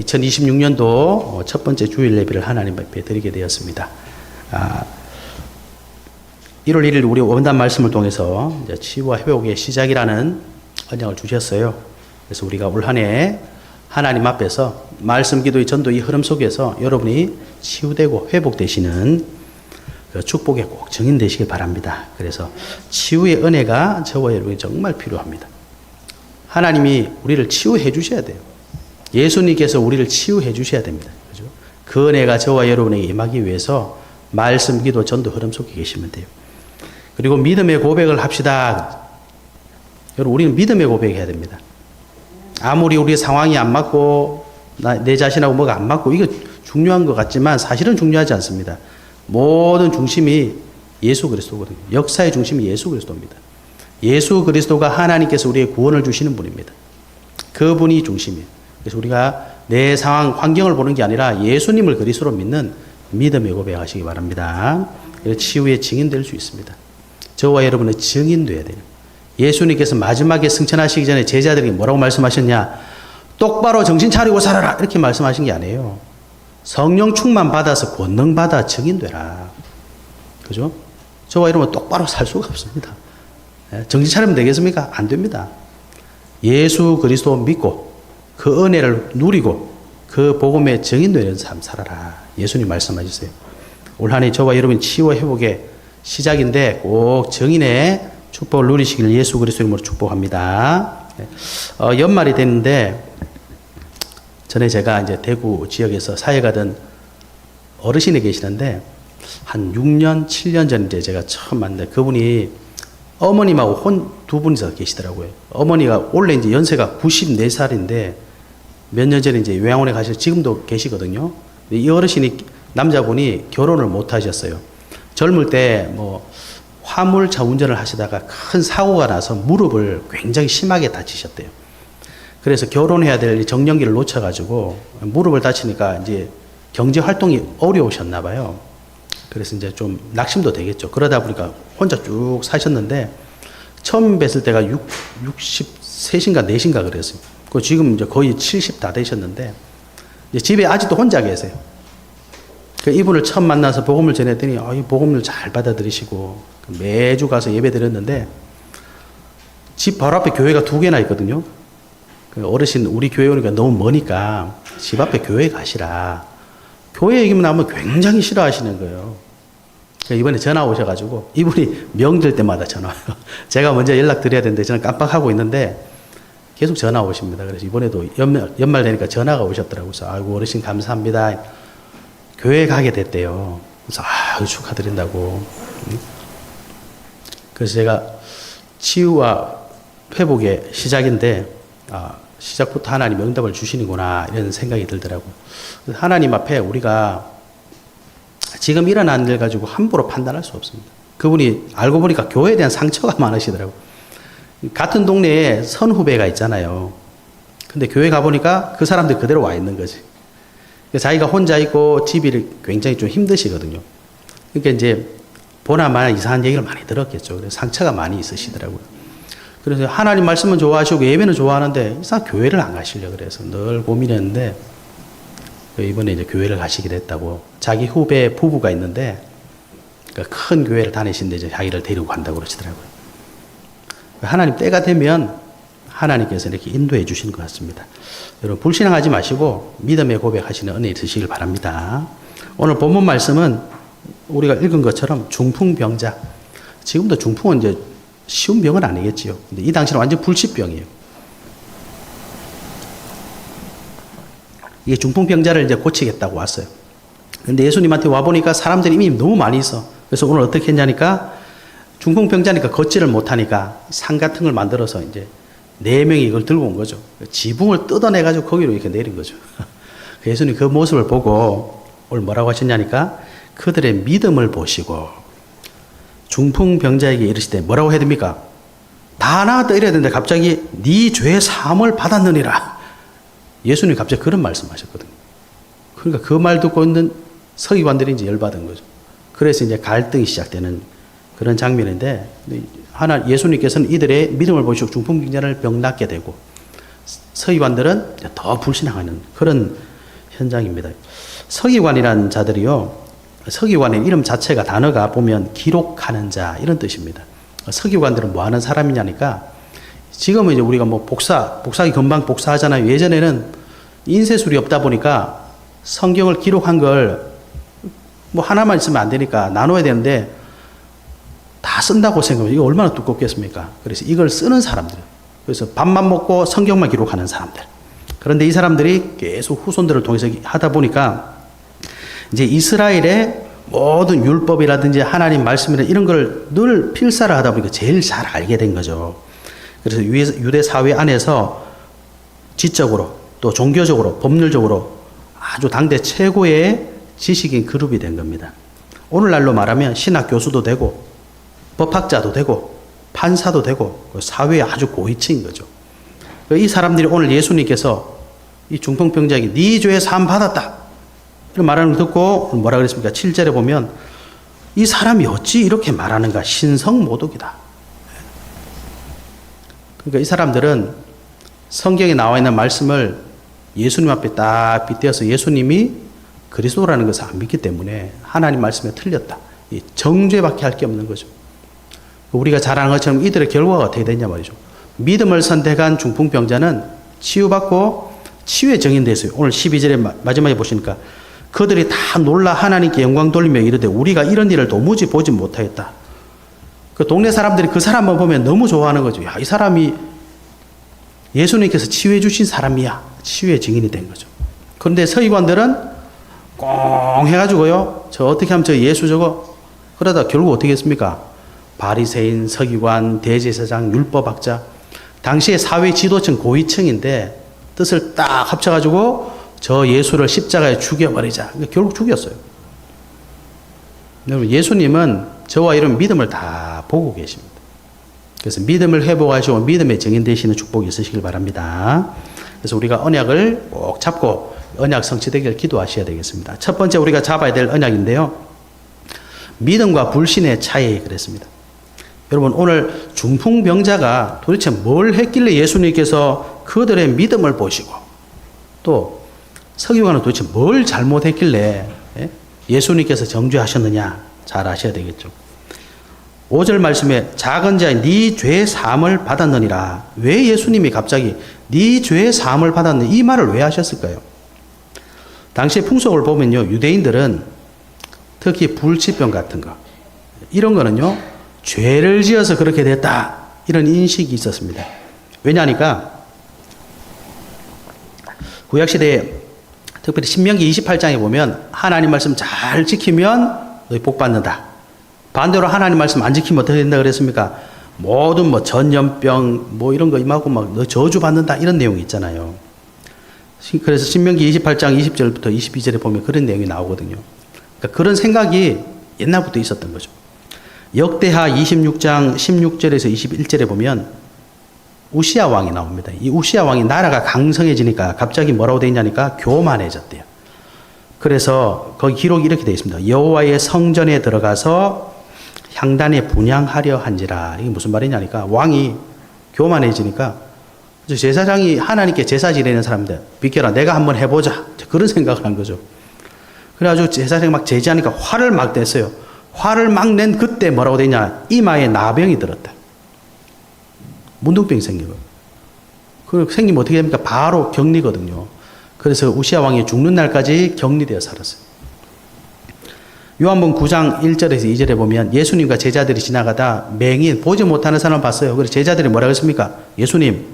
2026년도 첫 번째 주일 예배를 하나님 앞에 드리게 되었습니다. 1월 1일 우리 원단 말씀을 통해서 이제 치유와 회복의 시작이라는 언약을 주셨어요. 그래서 우리가 올 한 해 하나님 앞에서 말씀, 기도의 전도의 흐름 속에서 여러분이 치유되고 회복되시는 그 축복의 꼭 증인되시길 바랍니다. 그래서 치유의 은혜가 저와 여러분이 정말 필요합니다. 하나님이 우리를 치유해 주셔야 돼요. 예수님께서 우리를 치유해 주셔야 됩니다. 그죠? 그 은혜가 저와 여러분에게 임하기 위해서 말씀, 기도, 전도 흐름 속에 계시면 돼요. 그리고 믿음의 고백을 합시다. 여러분, 우리는 믿음의 고백해야 됩니다. 아무리 우리 상황이 안 맞고 내 자신하고 뭐가 안 맞고 이거 중요한 것 같지만 사실은 중요하지 않습니다. 모든 중심이 예수 그리스도거든요. 역사의 중심이 예수 그리스도입니다. 예수 그리스도가 하나님께서 우리의 구원을 주시는 분입니다. 그분이 중심이에요. 그래서 우리가 내 상황, 환경을 보는 게 아니라 예수님을 그리스도로 믿는 믿음의 고백하시기 바랍니다. 치유의 증인 될 수 있습니다. 저와 여러분의 증인 돼야 돼요. 예수님께서 마지막에 승천하시기 전에 제자들에게 뭐라고 말씀하셨냐? 똑바로 정신 차리고 살아라. 이렇게 말씀하신 게 아니에요. 성령 충만 받아서 권능 받아 증인 되라. 그죠? 저와 여러분 똑바로 살 수가 없습니다. 정신 차리면 되겠습니까? 안 됩니다. 예수 그리스도 믿고 그 은혜를 누리고 그 복음의 증인 되는 삶 살아라. 예수님 말씀하셨어요. 올 한 해 저와 여러분 치유와 회복의 시작인데 꼭 증인의 축복을 누리시기를 예수 그리스도 이름으로 축복합니다. 연말이 됐는데 전에 제가 이제 대구 지역에서 사역하던 어르신이 계시는데 한 6년, 7년 전 이제 제가 처음 만났는데 그분이 어머님하고 두 분이서 계시더라고요. 어머니가 원래 이제 연세가 94살인데 몇 년 전에 이제 요양원에 가셔서 지금도 계시거든요. 이 어르신이 남자분이 결혼을 못 하셨어요. 젊을 때 뭐 화물차 운전을 하시다가 큰 사고가 나서 무릎을 굉장히 심하게 다치셨대요. 그래서 결혼해야 될 정년기를 놓쳐가지고 무릎을 다치니까 이제 경제 활동이 어려우셨나 봐요. 그래서 이제 좀 낙심도 되겠죠. 그러다 보니까 혼자 쭉 사셨는데 처음 뵀을 때가 63인가 4인가 그랬어요. 그 지금 이제 거의 70 다 되셨는데 이제 집에 아직도 혼자 계세요. 그 이분을 처음 만나서 복음을 전했더니 이 복음을 잘 받아들이시고 매주 가서 예배 드렸는데 집 바로 앞에 교회가 2개나 있거든요. 그 어르신 우리 교회 오니까 너무 머니까 집 앞에 교회 가시라. 교회 얘기만 나오면 굉장히 싫어하시는 거예요. 이번에 전화 오셔가지고 이분이 명절 때마다 전화 와요. 제가 먼저 연락 드려야 되는데 저는 깜빡하고 있는데 계속 전화 오십니다. 그래서 이번에도 연말 되니까 전화가 오셨더라고요. 그래서 아이고 어르신 감사합니다. 교회 가게 됐대요. 그래서 축하드린다고. 그래서 제가 치유와 회복의 시작인데 시작부터 하나님 응답을 주시는구나 이런 생각이 들더라고요. 하나님 앞에 우리가 지금 일어난 일 가지고 함부로 판단할 수 없습니다. 그분이 알고 보니까 교회에 대한 상처가 많으시더라고요. 같은 동네에 선후배가 있잖아요. 근데 교회 가보니까 그 사람들 그대로 와 있는 거지. 자기가 혼자 있고 집이 굉장히 좀 힘드시거든요. 그러니까 이제 보나마나 이상한 얘기를 많이 들었겠죠. 그래서 상처가 많이 있으시더라고요. 그래서 하나님 말씀은 좋아하시고 예배는 좋아하는데 이상 교회를 안 가시려고 그래서 늘 고민했는데 이번에 이제 교회를 가시게 됐다고. 자기 후배 부부가 있는데 큰 교회를 다니시는데 이제 자기를 데리고 간다고 그러시더라고요. 하나님 때가 되면 하나님께서 이렇게 인도해 주시는 것 같습니다. 여러분 불신앙하지 마시고 믿음의 고백하시는 은혜 드시길 바랍니다. 오늘 본문 말씀은 우리가 읽은 것처럼 중풍병자. 지금도 중풍은 이제 쉬운 병은 아니겠지요. 근데 이 당시는 완전 불치병이에요. 이게 중풍병자를 이제 고치겠다고 왔어요. 근데 예수님한테 와보니까 사람들이 이미 너무 많이 있어. 그래서 오늘 어떻게 했냐니까 중풍병자니까 걷지를 못하니까 상 같은 걸 만들어서 이제 4명이 이걸 들고 온 거죠. 지붕을 뜯어내가지고 거기로 이렇게 내린 거죠. 예수님 그 모습을 보고 오늘 뭐라고 하셨냐니까 그들의 믿음을 보시고 중풍병자에게 이르시되 뭐라고 해야 됩니까? 다 나았다 이래야 되는데 갑자기 네 죄 사함을 받았느니라. 예수님이 갑자기 그런 말씀하셨거든요. 그러니까 그 말 듣고 있는 서기관들이 이제 열받은 거죠. 그래서 이제 갈등이 시작되는 그런 장면인데 예수님께서는 이들의 믿음을 보시고 중풍병자를 병 낫게 되고 서기관들은 더 불신앙하는 그런 현장입니다. 서기관이라는 자들이요. 서기관의 이름 자체가 단어가 보면 기록하는 자 이런 뜻입니다. 서기관들은 뭐 하는 사람이냐니까 지금은 이제 우리가 뭐 복사기 금방 복사하잖아요. 예전에는 인쇄술이 없다 보니까 성경을 기록한 걸 뭐 하나만 있으면 안 되니까 나눠야 되는데 다 쓴다고 생각하면 이거 얼마나 두껍겠습니까? 그래서 이걸 쓰는 사람들. 그래서 밥만 먹고 성경만 기록하는 사람들. 그런데 이 사람들이 계속 후손들을 통해서 하다 보니까 이제 이스라엘의 모든 율법이라든지 하나님 말씀이나 이런 걸 늘 필사를 하다 보니까 제일 잘 알게 된 거죠. 그래서 유대 사회 안에서 지적으로 또 종교적으로 법률적으로 아주 당대 최고의 지식인 그룹이 된 겁니다. 오늘날로 말하면 신학 교수도 되고 법학자도 되고 판사도 되고 사회의 아주 고위층인 거죠. 이 사람들이 오늘 예수님께서 이 중풍병자에게 네 죄의 사함 받았다 이런 말하는 거 듣고 뭐라 그랬습니까? 7절에 보면 이 사람이 어찌 이렇게 말하는가 신성모독이다. 그러니까 이 사람들은 성경에 나와 있는 말씀을 예수님 앞에 딱 빗대어서 예수님이 그리스도라는 것을 안 믿기 때문에 하나님 말씀에 틀렸다. 이 정죄밖에 할 게 없는 거죠. 우리가 잘 아는 것처럼 이들의 결과가 어떻게 됐냐 말이죠. 믿음을 선택한 중풍병자는 치유받고 치유의 증인됐어요. 오늘 12절에 마지막에 보시니까 그들이 다 놀라 하나님께 영광 돌리며 이르되 우리가 이런 일을 도무지 보지 못하였다. 그 동네 사람들이 그 사람만 보면 너무 좋아하는 거죠. 야, 이 사람이 예수님께서 치유해 주신 사람이야. 치유의 증인이 된 거죠. 그런데 서기관들은 꽁 해가지고요. 저 어떻게 하면 저 예수 저거 그러다 결국 어떻게 했습니까? 바리새인, 서기관, 대제사장, 율법학자 당시의 사회 지도층 고위층인데 뜻을 딱 합쳐가지고 저 예수를 십자가에 죽여버리자. 결국 죽였어요. 여러분 예수님은 저와 이런 믿음을 다 보고 계십니다. 그래서 믿음을 회복하시고 믿음의 증인 되시는 축복이 있으시길 바랍니다. 그래서 우리가 언약을 꼭 잡고 언약 성취되기를 기도하셔야 되겠습니다. 첫 번째 우리가 잡아야 될 언약인데요. 믿음과 불신의 차이 그랬습니다. 여러분 오늘 중풍병자가 도대체 뭘 했길래 예수님께서 그들의 믿음을 보시고 또 서기관은 도대체 뭘 잘못했길래 예수님께서 정죄하셨느냐 잘 아셔야 되겠죠. 5절 말씀에 작은 자의 네 죄 사함을 받았느니라. 왜 예수님이 갑자기 네 죄 사함을 받았느냐 이 말을 왜 하셨을까요? 당시의 풍속을 보면요. 유대인들은 특히 불치병 같은 거 이런 거는요. 죄를 지어서 그렇게 됐다. 이런 인식이 있었습니다. 왜냐하니까 구약시대에 특별히 신명기 28장에 보면 하나님 말씀 잘 지키면 너희 복 받는다. 반대로 하나님 말씀 안 지키면 어떻게 된다 그랬습니까? 모든 뭐 전염병 뭐 이런 거 임하고 막 너 저주 받는다 이런 내용이 있잖아요. 그래서 신명기 28장 20절부터 22절에 보면 그런 내용이 나오거든요. 그러니까 그런 생각이 옛날부터 있었던 거죠. 역대하 26장 16절에서 21절에 보면 우시야 왕이 나옵니다. 이 우시야 왕이 나라가 강성해지니까 갑자기 뭐라고 되어 있냐니까 교만해졌대요. 그래서 거기 기록이 이렇게 되어 있습니다. 여호와의 성전에 들어가서 향단에 분향하려 한지라. 이게 무슨 말이냐니까 왕이 교만해지니까 제사장이 하나님께 제사 지내는 사람들 비켜라 내가 한번 해보자 그런 생각을 한 거죠. 그래가지고 제사장이 막 제지하니까 화를 막 냈어요. 화를 막 낸 그때 뭐라고 되냐 이마에 나병이 들었다. 문둥병이 생긴 거예요. 그 생기면 어떻게 됩니까? 바로 격리거든요. 그래서 우시야 왕이 죽는 날까지 격리되어 살았어요. 요한복음 9장 1절에서 2절에 보면 예수님과 제자들이 지나가다 맹인 보지 못하는 사람을 봤어요. 그래서 제자들이 뭐라고 했습니까? 예수님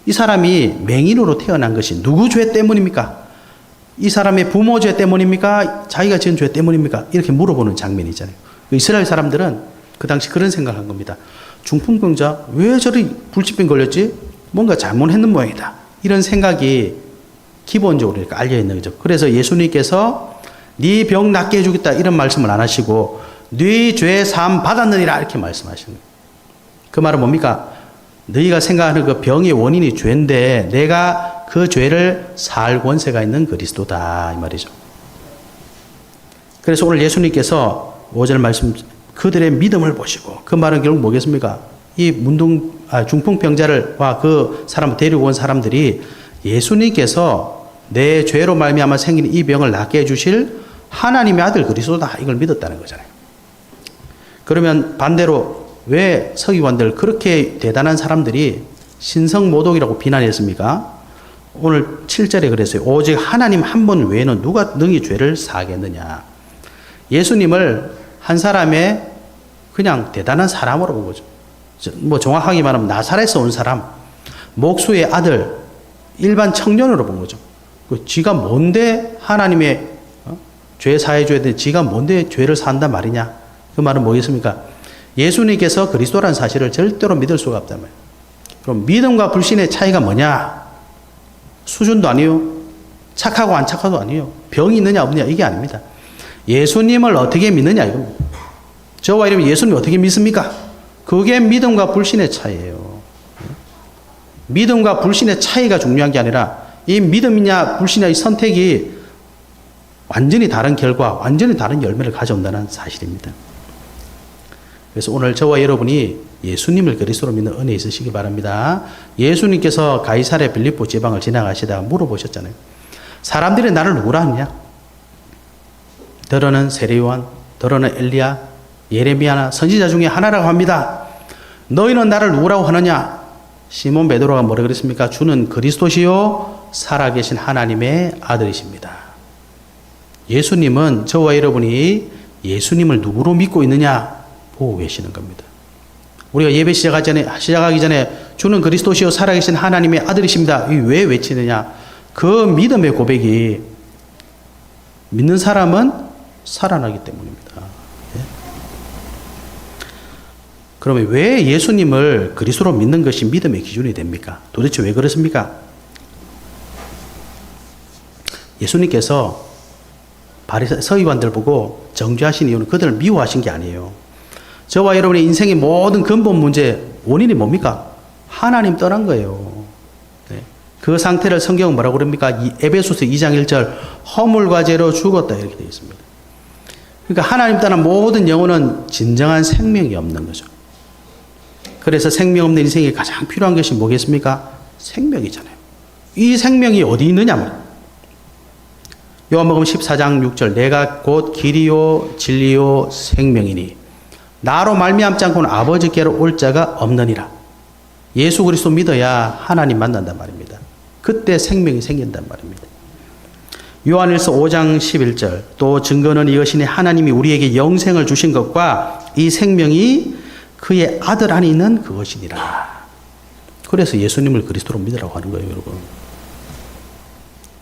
이 사람이 맹인으로 태어난 것이 누구 죄 때문입니까? 이 사람의 부모 죄 때문입니까? 자기가 지은 죄 때문입니까? 이렇게 물어보는 장면이 있잖아요. 이스라엘 사람들은 그 당시 그런 생각을 한 겁니다. 중풍병자 왜 저리 불치병 걸렸지? 뭔가 잘못했는 모양이다. 이런 생각이 기본적으로 이렇게 알려 있는 거죠. 그래서 예수님께서 네 병 낫게 해주겠다 이런 말씀을 안 하시고 네 죄 사함 받았느니라 이렇게 말씀하시는 거예요. 그 말은 뭡니까? 너희가 생각하는 그 병의 원인이 죄인데 내가 그 죄를 살 권세가 있는 그리스도다 이 말이죠. 그래서 오늘 예수님께서 5절 말씀 그들의 믿음을 보시고 그 말은 결국 뭐겠습니까? 이 중풍병자를 그 사람을 데리고 온 사람들이 예수님께서 내 죄로 말미암아 생긴 이 병을 낫게 해주실 하나님의 아들 그리스도다. 이걸 믿었다는 거잖아요. 그러면 반대로 왜 서기관들 그렇게 대단한 사람들이 신성모독이라고 비난했습니까? 오늘 7절에 그랬어요. 오직 하나님 한 분 외에는 누가 능히 죄를 사하겠느냐. 예수님을 한 사람의 그냥 대단한 사람으로 본 거죠. 뭐 정확하게 말하면 나사렛에서 온 사람, 목수의 아들, 일반 청년으로 본 거죠. 지가 뭔데 하나님의 죄 사해줘야 되는데 지가 뭔데 죄를 산단 말이냐. 그 말은 뭐겠습니까? 예수님께서 그리스도라는 사실을 절대로 믿을 수가 없단 말이에요. 그럼 믿음과 불신의 차이가 뭐냐? 수준도 아니요. 착하고 안 착하도 아니요. 병이 있느냐 없느냐 이게 아닙니다. 예수님을 어떻게 믿느냐 이겁니다. 저와 여러분 예수님 어떻게 믿습니까? 그게 믿음과 불신의 차이예요. 믿음과 불신의 차이가 중요한 게 아니라 이 믿음이냐 불신이냐 이 선택이 완전히 다른 결과, 완전히 다른 열매를 가져온다는 사실입니다. 그래서 오늘 저와 여러분이 예수님을 그리스도로 믿는 은혜 있으시기 바랍니다. 예수님께서 가이사랴 빌립보 지방을 지나가시다가 물어보셨잖아요. 사람들이 나를 누구라 하느냐? 더러는 세례요한, 더러는 엘리야, 예레미야나 선지자 중에 하나라고 합니다. 너희는 나를 누구라고 하느냐? 시몬 베드로가 뭐라 그랬습니까? 주는 그리스도시요 살아계신 하나님의 아들이십니다. 예수님은 저와 여러분이 예수님을 누구로 믿고 있느냐 보고 계시는 겁니다. 우리가 예배 시작하기 전에 주는 그리스도시요 살아계신 하나님의 아들이십니다. 왜 외치느냐? 그 믿음의 고백이 믿는 사람은 살아나기 때문입니다. 예? 그러면 왜 예수님을 그리스도로 믿는 것이 믿음의 기준이 됩니까? 도대체 왜 그렇습니까? 예수님께서 서기관들 보고 정죄하신 이유는 그들을 미워하신 게 아니에요. 저와 여러분의 인생의 모든 근본 문제 원인이 뭡니까? 하나님 떠난 거예요. 네. 그 상태를 성경은 뭐라고 그럽니까? 에베소서 2장 1절 허물과 죄로 죽었다 이렇게 되어 있습니다. 그러니까 하나님 떠난 모든 영혼은 진정한 생명이 없는 거죠. 그래서 생명 없는 인생에 가장 필요한 것이 뭐겠습니까? 생명이잖아요. 이 생명이 어디 있느냐 말이에요. 요한복음 14장 6절 내가 곧 길이요 진리요 생명이니 나로 말미암지 않고는 아버지께로 올 자가 없느니라. 예수 그리스도 믿어야 하나님 만난단 말입니다. 그때 생명이 생긴단 말입니다. 요한일서 5장 11절 또 증거는 이것이니 하나님이 우리에게 영생을 주신 것과 이 생명이 그의 아들 안에 있는 그것이니라. 그래서 예수님을 그리스도로 믿으라고 하는 거예요, 여러분.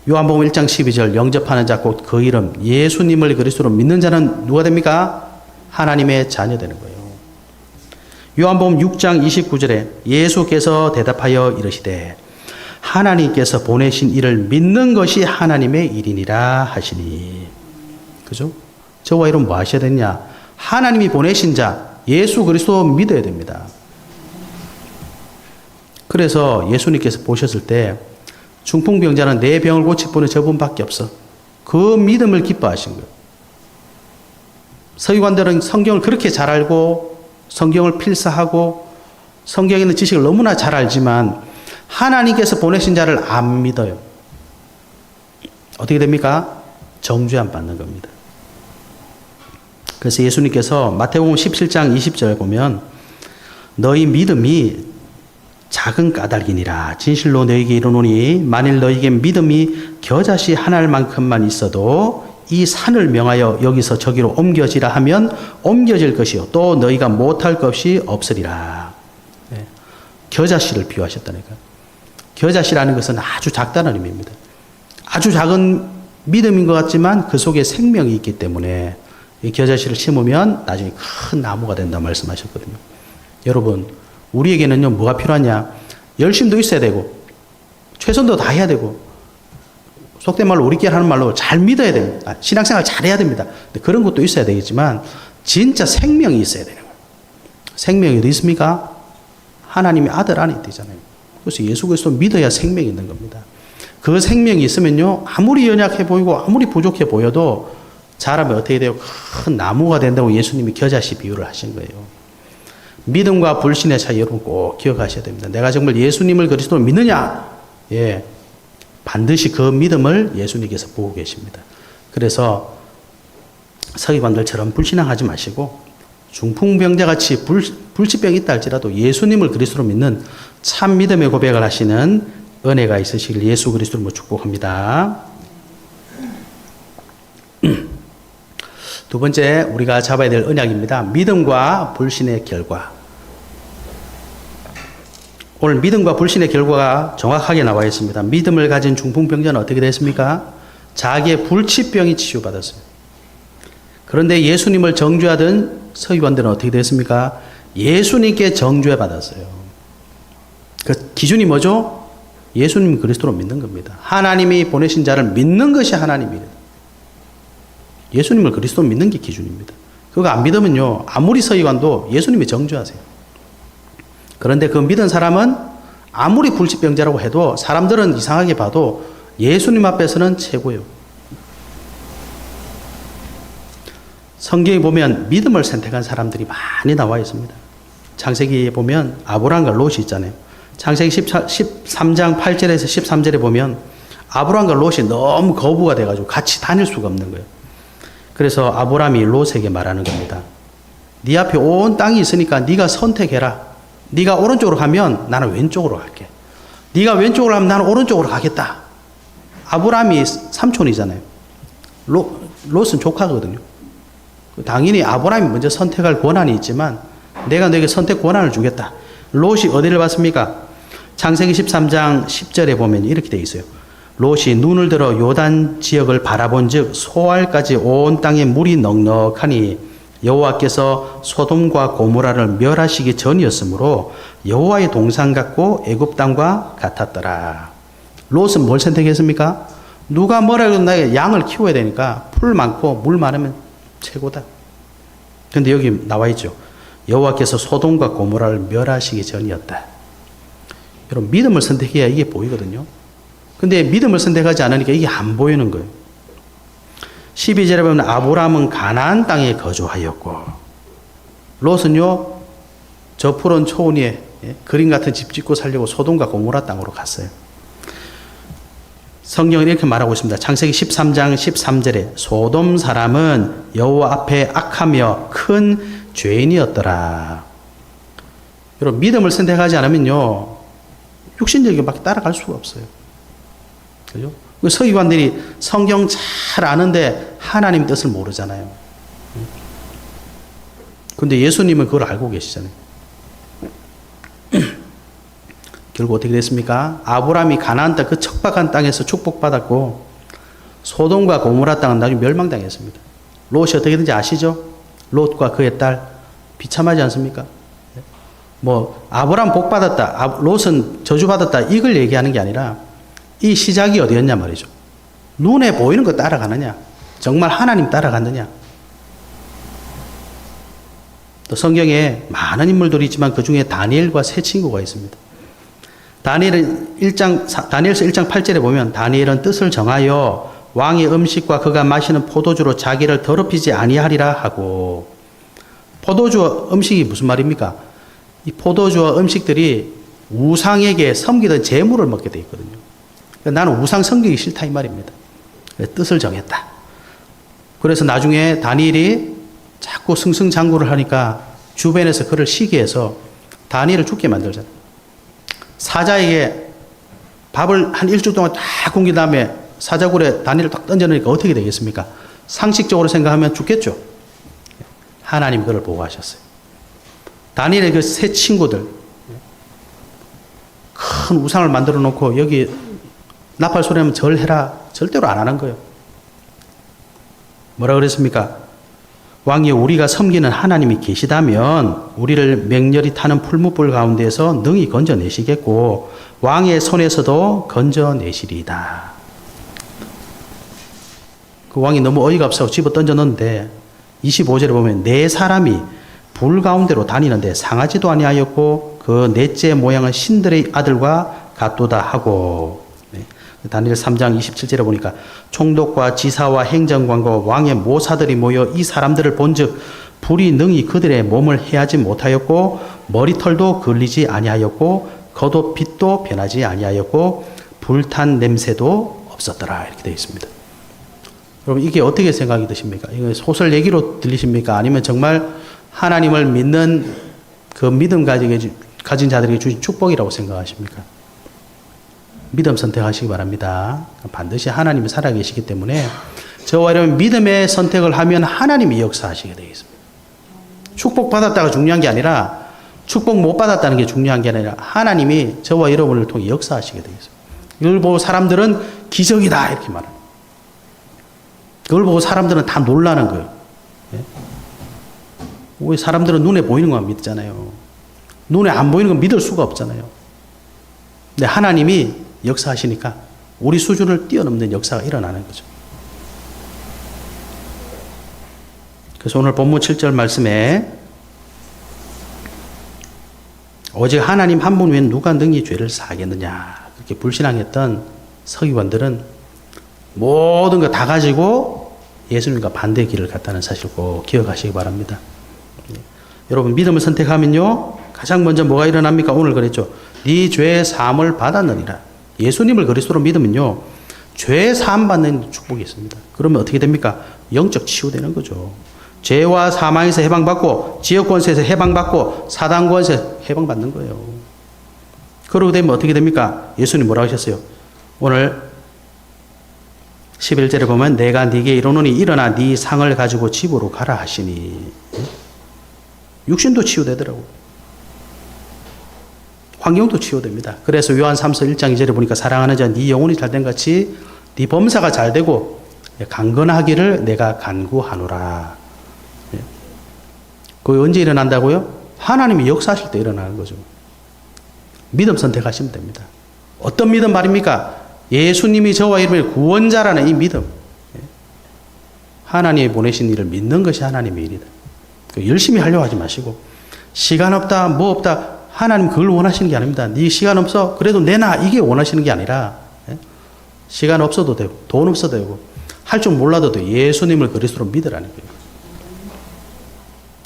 요한복음 1장 12절 영접하는 자 곧 그 이름 예수님을 그리스도로 믿는 자는 누가 됩니까? 하나님의 자녀 되는 거예요. 요한복음 6장 29절에 예수께서 대답하여 이르시되 하나님께서 보내신 이를 믿는 것이 하나님의 일이니라 하시니. 그죠? 저와 여러분 뭐 하셔야 되냐? 하나님이 보내신 자 예수 그리스도 믿어야 됩니다. 그래서 예수님께서 보셨을 때 중풍병자는 내 병을 고칠 분은 저분밖에 없어. 그 믿음을 기뻐하신 거예요. 서기관들은 성경을 그렇게 잘 알고 성경을 필사하고 성경에 있는 지식을 너무나 잘 알지만 하나님께서 보내신 자를 안 믿어요. 어떻게 됩니까? 정죄안 받는 겁니다. 그래서 예수님께서 마태복음 17장 20절에 보면 너희 믿음이 작은 까닭이니라. 진실로 너희에게 이르노니 만일 너희에게 믿음이 겨자씨 하나만큼만 있어도 이 산을 명하여 여기서 저기로 옮겨지라 하면 옮겨질 것이요 또 너희가 못할 것이 없으리라. 네. 겨자씨를 비유하셨다니까. 겨자씨라는 것은 아주 작다는 의미입니다. 아주 작은 믿음인 것 같지만 그 속에 생명이 있기 때문에 이 겨자씨를 심으면 나중에 큰 나무가 된다 말씀하셨거든요. 여러분 우리에게는요 뭐가 필요하냐? 열심도 있어야 되고 최선도 다 해야 되고 속된 말로 우리끼리 하는 말로 잘 믿어야 됩니다. 신앙생활 잘해야 됩니다. 근데 그런 것도 있어야 되겠지만 진짜 생명이 있어야 되는 거예요. 생명이 어디 있습니까? 하나님의 아들 안에 있잖아요. 그래서 예수 그리스도 믿어야 생명이 있는 겁니다. 그 생명이 있으면요 아무리 연약해 보이고 아무리 부족해 보여도 자라면 어떻게 돼요? 큰 나무가 된다고 예수님이 겨자씨 비유를 하신 거예요. 믿음과 불신의 차이 여러분 꼭 기억하셔야 됩니다. 내가 정말 예수님을 그리스도로 믿느냐? 예. 반드시 그 믿음을 예수님께서 보고 계십니다. 그래서 서기관들처럼 불신앙하지 마시고 중풍병자같이 불치병이 있다 할지라도 예수님을 그리스도로 믿는 참 믿음의 고백을 하시는 은혜가 있으시길 예수 그리스도로 축복합니다. 두 번째 우리가 잡아야 될 언약입니다. 믿음과 불신의 결과. 오늘 믿음과 불신의 결과가 정확하게 나와 있습니다. 믿음을 가진 중풍병자는 어떻게 됐습니까? 자기의 불치병이 치유받았습니다. 그런데 예수님을 정죄하던 서기관들은 어떻게 됐습니까? 예수님께 정죄 받았어요. 그 기준이 뭐죠? 예수님 그리스도로 믿는 겁니다. 하나님이 보내신 자를 믿는 것이 하나님이래요. 예수님을 그리스도로 믿는 게 기준입니다. 그거 안 믿으면요, 아무리 서기관도 예수님이 정죄하세요. 그런데 그 믿은 사람은 아무리 불치병자라고 해도 사람들은 이상하게 봐도 예수님 앞에서는 최고예요. 성경에 보면 믿음을 선택한 사람들이 많이 나와 있습니다. 창세기에 보면 아브람과 롯이 있잖아요. 창세기 13장 8절에서 13절에 보면 아브람과 롯이 너무 거부가 돼가지고 같이 다닐 수가 없는 거예요. 그래서 아브람이 롯에게 말하는 겁니다. 네 앞에 온 땅이 있으니까 네가 선택해라. 네가 오른쪽으로 가면 나는 왼쪽으로 갈게. 네가 왼쪽으로 가면 나는 오른쪽으로 가겠다. 아브람이 삼촌이잖아요. 롯은 조카거든요. 당연히 아브람이 먼저 선택할 권한이 있지만 내가 너에게 선택 권한을 주겠다. 롯이 어디를 봤습니까? 창세기 13장 10절에 보면 이렇게 되어 있어요. 롯이 눈을 들어 요단 지역을 바라본 즉 소알까지 온 땅에 물이 넉넉하니 여호와께서 소돔과 고모라를 멸하시기 전이었으므로 여호와의 동산 같고 애굽 땅과 같았더라. 롯은 뭘 선택했습니까? 누가 뭐라 해도 나에게 양을 키워야 되니까 풀 많고 물 많으면 최고다. 근데 여기 나와 있죠. 여호와께서 소돔과 고모라를 멸하시기 전이었다. 여러분 믿음을 선택해야 이게 보이거든요. 근데 믿음을 선택하지 않으니까 이게 안 보이는 거예요. 12절에 보면 아브람은 가나안 땅에 거주하였고 롯은요 저 푸른 초원 위에 그림 같은 집 짓고 살려고 소돔과 고모라 땅으로 갔어요. 성경은 이렇게 말하고 있습니다. 창세기 13장 13절에 소돔 사람은 여호와 앞에 악하며 큰 죄인이었더라. 여러분 믿음을 선택하지 않으면요 육신적인밖에 따라갈 수가 없어요. 그죠? 서기관들이 성경 잘 아는데 하나님 뜻을 모르잖아요. 근데 예수님은 그걸 알고 계시잖아요. 결국 어떻게 됐습니까? 아브람이 가나안 땅 그 척박한 땅에서 축복받았고 소돔과 고모라 땅은 나중에 멸망당했습니다. 롯이 어떻게 된지 아시죠? 롯과 그의 딸 비참하지 않습니까? 뭐 아브람 복 받았다, 롯은 저주 받았다 이걸 얘기하는 게 아니라 이 시작이 어디였냐 말이죠. 눈에 보이는 거 따라가느냐, 정말 하나님 따라갔느냐. 또 성경에 많은 인물들이 있지만 그 중에 다니엘과 세 친구가 있습니다. 다니엘서 1장 8절에 보면 다니엘은 뜻을 정하여 왕의 음식과 그가 마시는 포도주로 자기를 더럽히지 아니하리라 하고. 포도주와 음식이 무슨 말입니까? 이 포도주와 음식들이 우상에게 섬기던 재물을 먹게 돼 있거든요. 나는 우상 섬기기 싫다 이 말입니다. 뜻을 정했다. 그래서 나중에 다니엘이 자꾸 승승장구를 하니까 주변에서 그를 시기해서 다니엘을 죽게 만들잖아요. 사자에게 밥을 한 일주일 동안 딱 굶긴 다음에 사자굴에 다니엘을 딱 던져놓으니까 어떻게 되겠습니까? 상식적으로 생각하면 죽겠죠. 하나님 그를 보호하셨어요. 다니엘의 그 세 친구들 큰 우상을 만들어 놓고 여기 나팔 소리하면 절해라 절대로 안 하는 거예요. 뭐라 그랬습니까? 왕이 우리가 섬기는 하나님이 계시다면 우리를 맹렬히 타는 풀무불 가운데서 능히 건져내시겠고 왕의 손에서도 건져내시리이다. 그 왕이 너무 어이가 없어서 집어 던져 넣는데 25절에 보면 네 사람이 불 가운데로 다니는데 상하지도 아니하였고 그 넷째 모양은 신들의 아들과 같도다 하고. 다니엘 3장 27절에 보니까 총독과 지사와 행정관과 왕의 모사들이 모여 이 사람들을 본즉 불이 능히 그들의 몸을 해하지 못하였고 머리털도 걸리지 아니하였고 겉옷 빛도 변하지 아니하였고 불탄 냄새도 없었더라. 이렇게 되어 있습니다. 여러분, 이게 어떻게 생각이 드십니까? 이거 소설 얘기로 들리십니까? 아니면 정말 하나님을 믿는 그 믿음 가진 자들에게 주신 축복이라고 생각하십니까? 믿음 선택하시기 바랍니다. 반드시 하나님이 살아계시기 때문에 저와 여러분 믿음의 선택을 하면 하나님이 역사하시게 되어 있습니다. 축복 받았다가 중요한 게 아니라 축복 못 받았다는 게 중요한 게 아니라 하나님이 저와 여러분을 통해 역사하시게 되어 있습니다. 이걸 보고 사람들은 기적이다 이렇게 말합니다. 그걸 보고 사람들은 다 놀라는 거예요. 왜 사람들은 눈에 보이는 것만 믿잖아요. 눈에 안 보이는 건 믿을 수가 없잖아요. 근데 하나님이 역사하시니까 우리 수준을 뛰어넘는 역사가 일어나는 거죠. 그래서 오늘 본문 7절 말씀에 오직 하나님 한 분 외에는 누가 능히 죄를 사하겠느냐 그렇게 불신앙했던 서기관들은 모든 거 다 가지고 예수님과 반대의 길을 갔다는 사실 꼭 기억하시기 바랍니다. 여러분 믿음을 선택하면요 가장 먼저 뭐가 일어납니까? 오늘 그랬죠. 네 죄 사함을 받았느니라. 예수님을 그리스도로 믿으면요 죄 사함 받는 축복이 있습니다. 그러면 어떻게 됩니까? 영적 치유되는 거죠. 죄와 사망에서 해방받고 지역 권세에서 해방받고 사단 권세에서 해방받는 거예요. 그러고 되면 어떻게 됩니까? 예수님 뭐라고 하셨어요? 오늘 11절에 보면 내가 네게 이르노니 일어나 네 상을 가지고 집으로 가라 하시니 육신도 치유되더라고요. 환경도 치유됩니다. 그래서 요한 3서 1장 2절에 보니까 사랑하는 자 네 영혼이 잘된 같이 네 범사가 잘되고 강건하기를 내가 간구하노라. 그게 언제 일어난다고요? 하나님이 역사하실 때 일어나는 거죠. 믿음 선택하시면 됩니다. 어떤 믿음 말입니까? 예수님이 저와 여러분의 구원자라는 이 믿음. 하나님이 보내신 일을 믿는 것이 하나님의 일이다. 열심히 하려고 하지 마시고 시간 없다 뭐 없다 하나님 그걸 원하시는 게 아닙니다. 네 시간 없어 그래도 내놔 이게 원하시는 게 아니라 시간 없어도 되고 돈 없어도 되고 할 줄 몰라도 돼. 예수님을 그리스도로 믿으라는 거예요.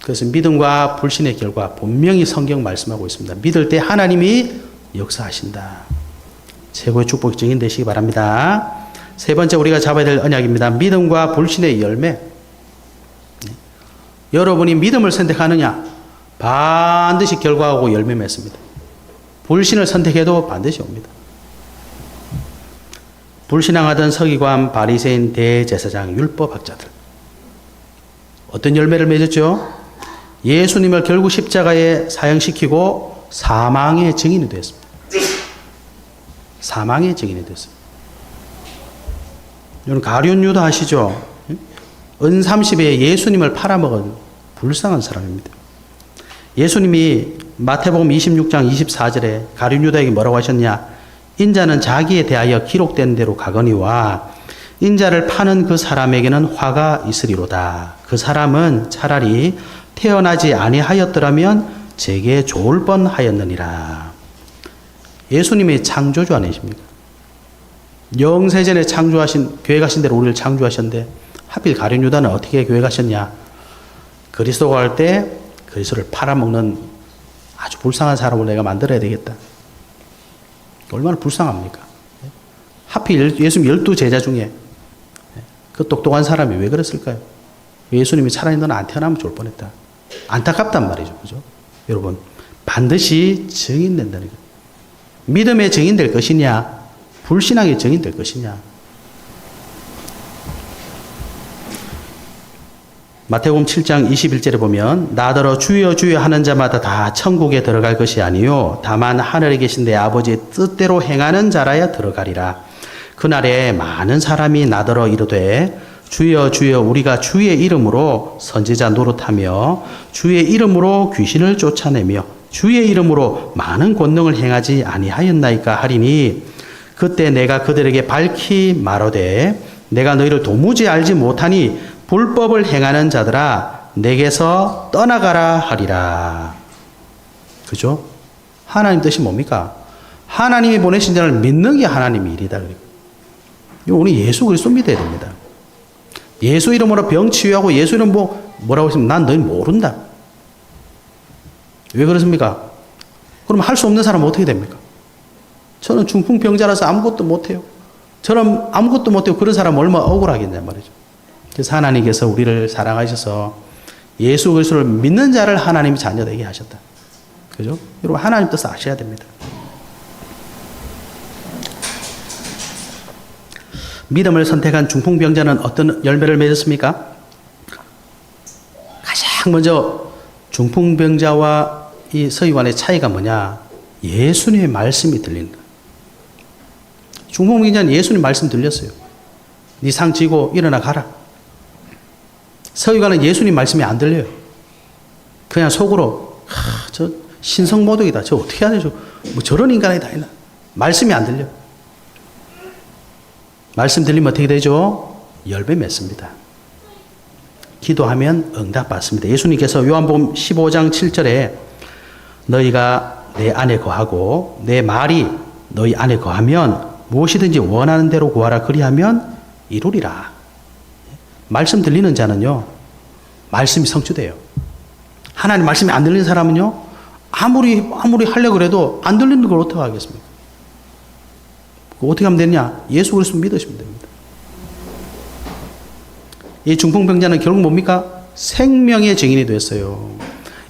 그래서 믿음과 불신의 결과 분명히 성경 말씀하고 있습니다. 믿을 때 하나님이 역사하신다. 최고의 축복이 증인되시기 바랍니다. 세 번째 우리가 잡아야 될 언약입니다. 믿음과 불신의 열매. 여러분이 믿음을 선택하느냐 반드시 결과하고 열매 맺습니다. 불신을 선택해도 반드시 옵니다. 불신앙하던 서기관, 바리새인, 대제사장, 율법학자들 어떤 열매를 맺었죠? 예수님을 결국 십자가에 사형시키고 사망의 증인이 되었습니다. 사망의 증인이 되었습니다. 여러분 가룟 유다 아시죠? 은 30에 예수님을 팔아먹은 불쌍한 사람입니다. 예수님이 마태복음 26장 24절에 가룟 유다에게 뭐라고 하셨냐? 인자는 자기에 대하여 기록된 대로 가거니와 인자를 파는 그 사람에게는 화가 있으리로다. 그 사람은 차라리 태어나지 아니하였더라면 제게 좋을 뻔하였느니라. 예수님이 창조주 아니십니까? 영세전에 창조하신 계획하신 대로 우리를 창조하셨는데 하필 가룟 유다는 어떻게 계획하셨냐? 그리스도가 할 때 그리스도를 팔아먹는 아주 불쌍한 사람을 내가 만들어야 되겠다. 얼마나 불쌍합니까? 하필 예수님 12제자 중에 그 똑똑한 사람이 왜 그랬을까요? 예수님이 차라리 너는 안 태어나면 좋을 뻔했다. 안타깝단 말이죠. 그죠? 여러분, 반드시 증인된다는 거예요. 믿음의 증인될 것이냐, 불신앙의 증인될 것이냐. 마태복음 7장 21절에 보면 나더러 주여 주여 하는 자마다 다 천국에 들어갈 것이 아니요 다만 하늘에 계신 내 아버지의 뜻대로 행하는 자라야 들어가리라. 그날에 많은 사람이 나더러 이르되 주여 주여 우리가 주의 이름으로 선지자 노릇하며 주의 이름으로 귀신을 쫓아내며 주의 이름으로 많은 권능을 행하지 아니하였나이까 하리니 그때 내가 그들에게 밝히 말하되 내가 너희를 도무지 알지 못하니 불법을 행하는 자들아 내게서 떠나가라 하리라. 그죠? 하나님 뜻이 뭡니까? 하나님이 보내신 자를 믿는 게 하나님의 일이다. 우리 예수 그리스도 믿어야 됩니다. 예수 이름으로 병 치유하고 예수 이름 뭐라고 했으면 난 너희 모른다. 왜 그렇습니까? 그럼 할 수 없는 사람은 어떻게 됩니까? 저는 중풍병자라서 아무것도 못해요. 저는 아무것도 못해요. 그런 사람 얼마나 억울하겠냐 말이죠. 그래서 하나님께서 우리를 사랑하셔서 예수 그리스도를 믿는 자를 하나님이 자녀 되게 하셨다. 그죠? 여러분 하나님 뜻을 아셔야 됩니다. 믿음을 선택한 중풍병자는 어떤 열매를 맺었습니까? 가장 먼저 중풍병자와 이 서기관의 차이가 뭐냐? 예수님의 말씀이 들린다. 중풍병자는 예수님 말씀 들렸어요. 네 상 지고 일어나 가라. 서기관은 예수님 말씀이 안 들려요. 그냥 속으로 저 신성모독이다. 저 어떻게 해야 되죠? 뭐 저런 인간이 다 있나? 말씀이 안 들려. 말씀 들리면 어떻게 되죠? 열매 맺습니다. 기도하면 응답받습니다. 예수님께서 요한복음 15장 7절에 너희가 내 안에 거하고 내 말이 너희 안에 거하면 무엇이든지 원하는 대로 구하라 그리하면 이루리라. 말씀 들리는 자는요, 말씀이 성취돼요. 하나님 말씀이 안 들리는 사람은요, 아무리 하려고 해도 안 들리는 걸 어떻게 하겠습니까? 어떻게 하면 되냐? 예수 그리스도 믿으시면 됩니다. 이 중풍병자는 결국 뭡니까? 생명의 증인이 됐어요.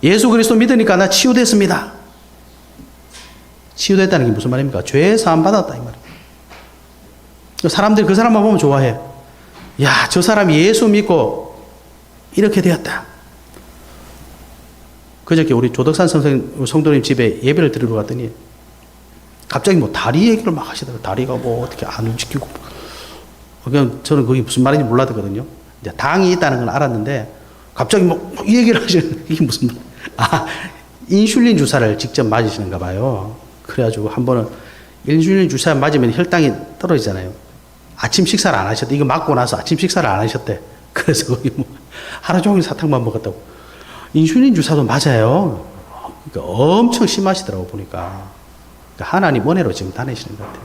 예수 그리스도 믿으니까 나 치유됐습니다. 치유됐다는 게 무슨 말입니까? 죄 사함 받았다 이 말이에요. 사람들이 그 사람만 보면 좋아해. 야, 저 사람이 예수 믿고 이렇게 되었다. 그저께 우리 조덕산 선생님, 성도님 집에 예배를 드리러 갔더니 갑자기 뭐 다리 얘기를 막 하시더라고요. 다리가 뭐 어떻게 안 움직이고. 그냥 저는 그게 무슨 말인지 몰랐거든요. 이제 당이 있다는 건 알았는데 갑자기 뭐 이 얘기를 하시는 이게 무슨 말? 아, 인슐린 주사를 직접 맞으시는가 봐요. 그래가지고 한 번은 인슐린 주사 맞으면 혈당이 떨어지잖아요. 아침 식사를 안 하셨대. 이거 맞고 나서 아침 식사를 안 하셨대. 그래서 거기 뭐 하루 종일 사탕만 먹었다고. 인슐린 주사도 맞아요. 그러니까 엄청 심하시더라고 보니까. 그러니까 하나님 은혜로 지금 다니시는 것 같아요.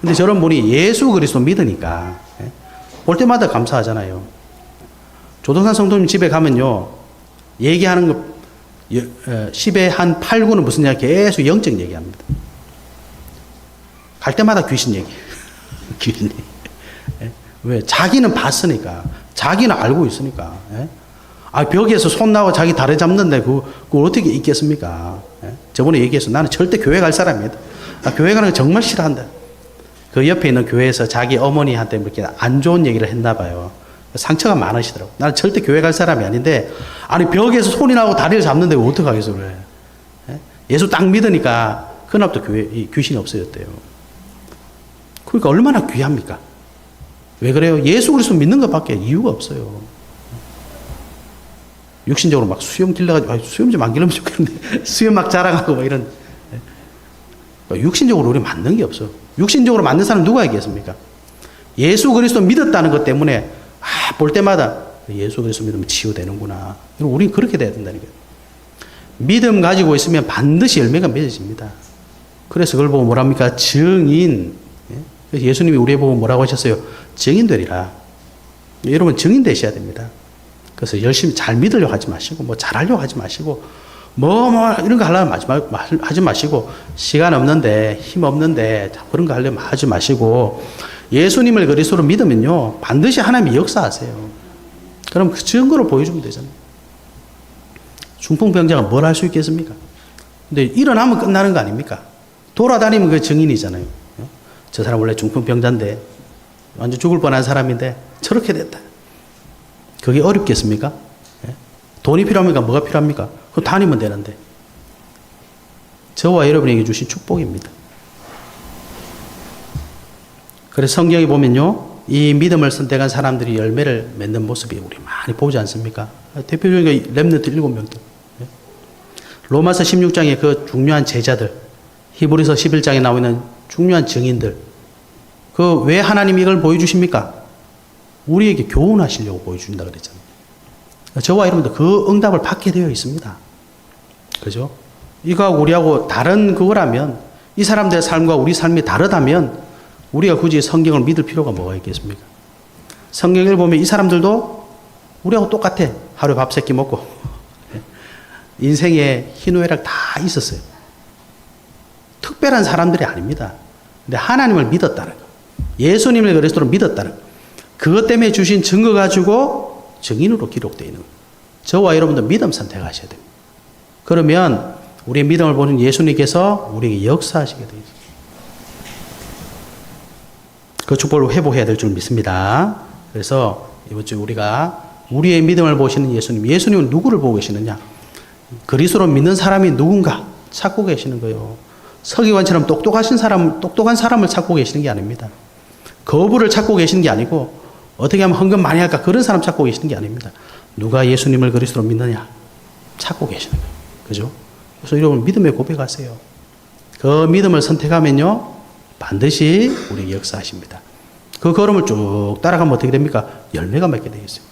근데 저런 분이 예수 그리스도 믿으니까 볼 때마다 감사하잖아요. 조동산 성도님 집에 가면요, 얘기하는 거 10에 한 8, 9는 무슨 얘기? 계속 영적 얘기합니다. 갈 때마다 귀신 얘기. 귀신 얘기. 왜? 자기는 봤으니까. 자기는 알고 있으니까. 아, 벽에서 손 나고 자기 다리 잡는데 그걸 어떻게 있겠습니까? 저번에 얘기했어. 나는 절대 교회 갈 사람이다. 나 교회 가는 거 정말 싫어한다. 그 옆에 있는 교회에서 자기 어머니한테 이렇게 안 좋은 얘기를 했나 봐요. 상처가 많으시더라고. 나는 절대 교회 갈 사람이 아닌데, 아니, 벽에서 손이 나고 다리를 잡는데 어떡하겠어, 그래. 예수 딱 믿으니까, 그날부터 귀신이 없어졌대요. 그러니까 얼마나 귀합니까? 왜 그래요? 예수 그리스도 믿는 것밖에 이유가 없어요. 육신적으로 막 수염 길러가지고, 수염 좀 안 길르면 좋겠는데, 수염 막 자랑하고 막 이런. 육신적으로 우리 맞는 게 없어. 육신적으로 맞는 사람 누가 있겠습니까? 예수 그리스도 믿었다는 것 때문에, 볼 때마다 예수 그리스도 믿으면 치유되는구나. 우리는 그렇게 돼야 된다는 거예요. 믿음 가지고 있으면 반드시 열매가 맺어집니다. 그래서 그걸 보고 뭐랍니까? 증인. 그래서 예수님이 우리 보고 뭐라고 하셨어요? 증인 되리라. 여러분 증인 되셔야 됩니다. 그래서 열심히 잘 믿으려고 하지 마시고, 뭐 잘하려고 하지 마시고, 이런 거 하려면 하지 마시고, 시간 없는데, 힘 없는데, 그런 거 하려면 하지 마시고, 예수님을 그리스도로 믿으면요, 반드시 하나님이 역사하세요. 그럼 그 증거를 보여주면 되잖아요. 중풍병자가 뭘 할 수 있겠습니까? 근데 일어나면 끝나는 거 아닙니까? 돌아다니면 그 증인이잖아요. 저 사람 원래 중풍병자인데, 완전 죽을 뻔한 사람인데, 저렇게 됐다. 그게 어렵겠습니까? 돈이 필요합니까? 뭐가 필요합니까? 그거 다니면 되는데. 저와 여러분에게 주신 축복입니다. 그래서 성경에 보면요, 이 믿음을 선택한 사람들이 열매를 맺는 모습이 우리 많이 보지 않습니까? 대표적인 게 렘넌트 7명들. 로마서 16장에 그 중요한 제자들, 히브리서 11장에 나오는 중요한 증인들, 그 왜 하나님이 이걸 보여주십니까? 우리에게 교훈하시려고 보여준다 그랬잖아요. 저와 여러분도 그 응답을 받게 되어 있습니다. 그죠? 이거하고 우리하고 다른 그거라면, 이 사람들의 삶과 우리 삶이 다르다면 우리가 굳이 성경을 믿을 필요가 뭐가 있겠습니까? 성경을 보면 이 사람들도 우리하고 똑같아. 하루에 밥 3끼 먹고 인생에 희노애락 다 있었어요. 특별한 사람들이 아닙니다. 근데 하나님을 믿었다는 거. 예수님을 그리스도로 믿었다는 거. 그것 때문에 주신 증거 가지고 증인으로 기록되어 있는 거예요. 저와 여러분도 믿음 선택하셔야 됩니다. 그러면 우리의 믿음을 보는 예수님께서 우리에게 역사하시게 되어 있어요. 그 축복을 회복해야 될 줄 믿습니다. 그래서 이번 주 우리가 우리의 믿음을 보시는 예수님, 예수님은 누구를 보고 계시느냐? 그리스도로 믿는 사람이 누군가 찾고 계시는 거예요. 서기관처럼 똑똑한 사람을 찾고 계시는 게 아닙니다. 거부를 찾고 계시는 게 아니고 어떻게 하면 헌금 많이 할까 그런 사람 찾고 계시는 게 아닙니다. 누가 예수님을 그리스도로 믿느냐 찾고 계시는 거예요. 그죠? 그래서 여러분 믿음의 고백하세요. 그 믿음을 선택하면요 반드시 우리 역사하십니다. 그 걸음을 쭉 따라가면 어떻게 됩니까? 열매가 맺게 되어 있어요.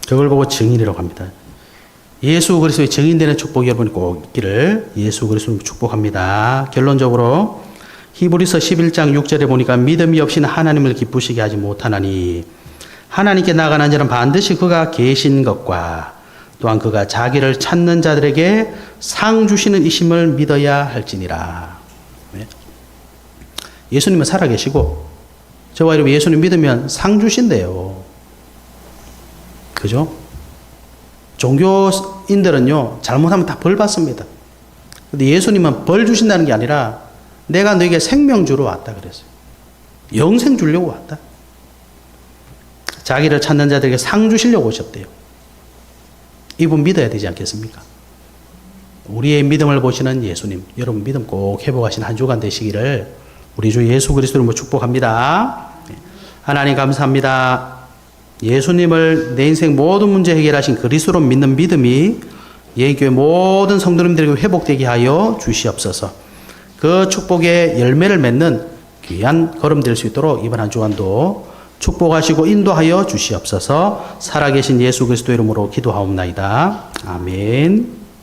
그걸 보고 증인이라고 합니다. 예수 그리스도의 증인되는 축복이 여러분이 꼭 있기를 예수 그리스도를 축복합니다. 결론적으로 히브리서 11장 6절에 보니까 믿음이 없이는 하나님을 기쁘시게 하지 못하나니 하나님께 나아가는 자는 반드시 그가 계신 것과 또한 그가 자기를 찾는 자들에게 상 주시는 이심을 믿어야 할지니라. 예수님은 살아계시고 저와 여러분 예수님 믿으면 상 주신대요. 그죠? 종교인들은요 잘못하면 다 벌 받습니다. 근데 예수님은 벌 주신다는 게 아니라 내가 너에게 생명 주러 왔다 그랬어요. 영생 주려고 왔다. 자기를 찾는 자들에게 상 주시려고 오셨대요. 이분 믿어야 되지 않겠습니까? 우리의 믿음을 보시는 예수님, 여러분 믿음 꼭 회복하신 한 주간 되시기를 우리 주 예수 그리스도로 축복합니다. 하나님 감사합니다. 예수님을 내 인생 모든 문제 해결하신 그리스도로 믿는 믿음이 예인교회 모든 성도님들에게 회복되게 하여 주시옵소서. 그 축복의 열매를 맺는 귀한 걸음 될 수 있도록 이번 한 주간도 축복하시고 인도하여 주시옵소서. 살아계신 예수 그리스도 이름으로 기도하옵나이다. 아멘.